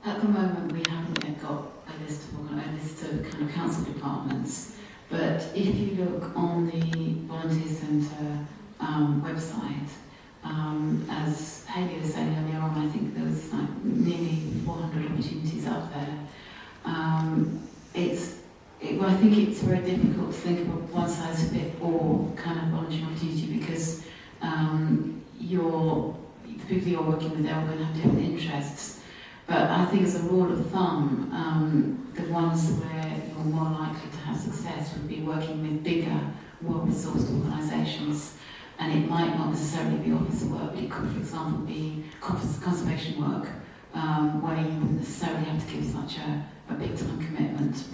At the moment, we haven't yet got a list of kind of council departments. But if you look on the Volunteer Centre website, as Hayley was saying earlier on, I think there was like nearly 400 opportunities up there. I think it's very difficult to think of one size fit all kind of volunteering opportunity because the people you're working with, they're all going to have different interests. But I think as a rule of thumb, the ones where you're more likely to have success would be working with bigger, well-resourced organisations. And it might not necessarily be officer work, but it could, for example, be conservation work, where you wouldn't necessarily have to give such a big-time commitment.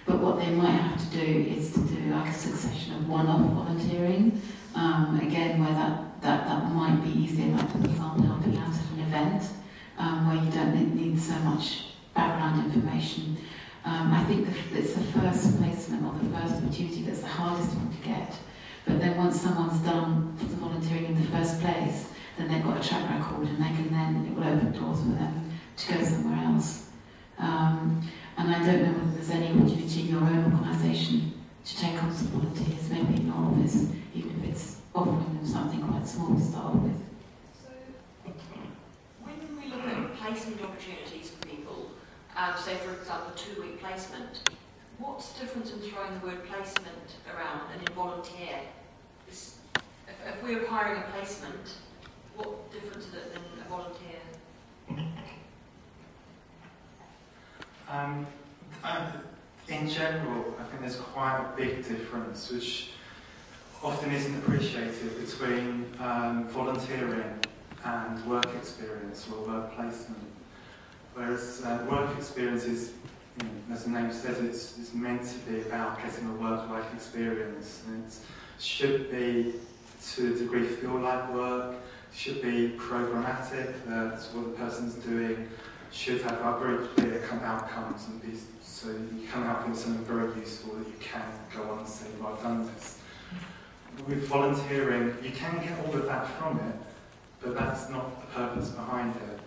But what they might have to do is to do like a succession of one-off volunteering, again, where that might be easier, like for example, helping out at an event, where you don't need so much background information. I think it's the first placement or the first opportunity that's the hardest one to get. But then once someone's done the volunteering in the first place, then they've got a track record and it will open doors for them to go somewhere else. And I don't know whether there's any opportunity in your own organisation to take on some volunteers, maybe in your office, even if it's offering them something quite small to start with. So, when we look at placement opportunities for people, say for example a 2-week placement, what's the difference in throwing the word placement around and in volunteer? If we're hiring a placement, what difference is it than a volunteer? In general, I think there's quite a big difference, which often isn't appreciated, between volunteering and work experience or work placement. Whereas work experience is, as the name says, it's meant to be about getting a work-life experience. And it should be, to a degree, feel like work. It should be programmatic. That's what the person's doing. Should have very clear outcomes and be so you come out with something very useful that you can go on and say, well, I've done this. With volunteering, you can get all of that from it, but that's not the purpose behind it.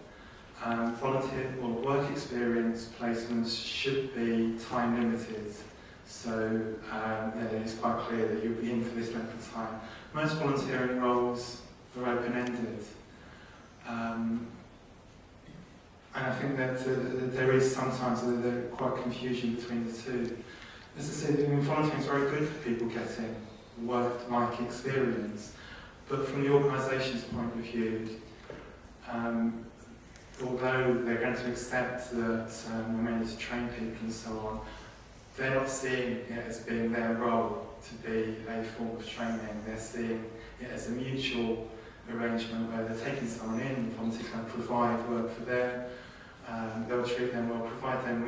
Volunteer or work experience placements should be time limited, so it's quite clear that you'll be in for this length of time. Most volunteering roles are open-ended, and I think that there is sometimes quite confusion between the two. As I said, volunteering is very good for people getting work-like experience, but from the organisation's point of view, although they're going to accept that we're meant to train people and so on, they're not seeing it as being their role to be a form of training. They're seeing it as a mutual arrangement where they're taking someone in, the volunteer can provide work for them, they'll treat them well, provide them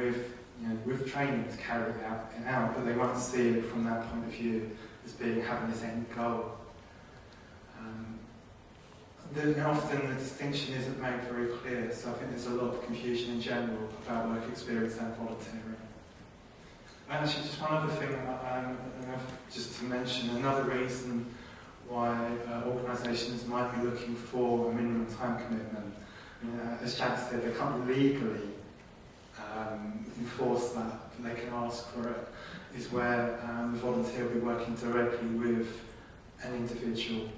with training to carry it out, but they won't see it from that point of view as having this end goal. Often the distinction isn't made very clear, so I think there's a lot of confusion in general about work experience and volunteering. And actually, just one other thing, just to mention, another reason why organisations might be looking for a minimum time commitment. As Jack said, they can't legally enforce that, but they can ask for it, is where the volunteer will be working directly with an individual.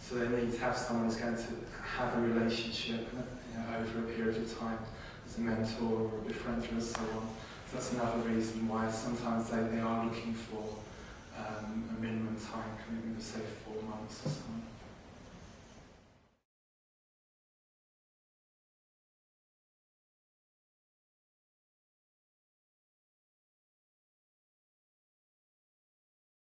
So they need to have someone who's going to have a relationship over a period of time as a mentor or a befriender and so on. So that's another reason why sometimes they are looking for a minimum time commitment of say 4 months or something.